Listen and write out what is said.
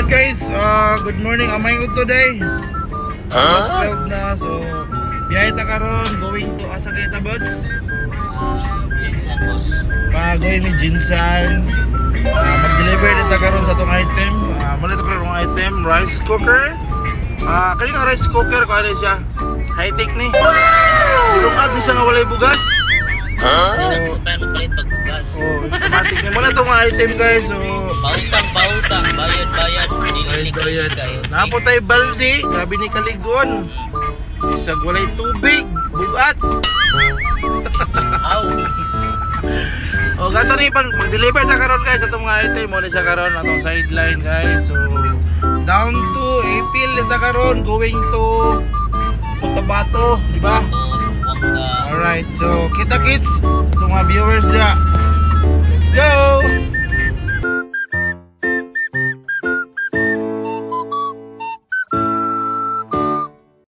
Alright guys, good morning. Amay ko today. Alas 12 na, so biyahe ta karon going to asa kita boss? Jinsan boss. Going ni Jinsan. Mag-deliver nita karon sa tong item. Malito karon ng item, rice cooker. Kani nga rice cooker ko ano siya? High-tech ni. Bulungag ni siya nga walay bugas. So, paano palit pagbugas? Automatic na. Wala itong item guys. So, pautang, bayad, bayad. So, napo tayo balde. Grabe ni kaligon. Isag walay tubig. Bugat. Gato ni pang mag-deliver ta karon guys atong mga item mo ni sa karon atong sideline guys. So, down to April ta karon going to Cotabato, di ba? Alright, so kita kits itong mga viewers dia. Let's go!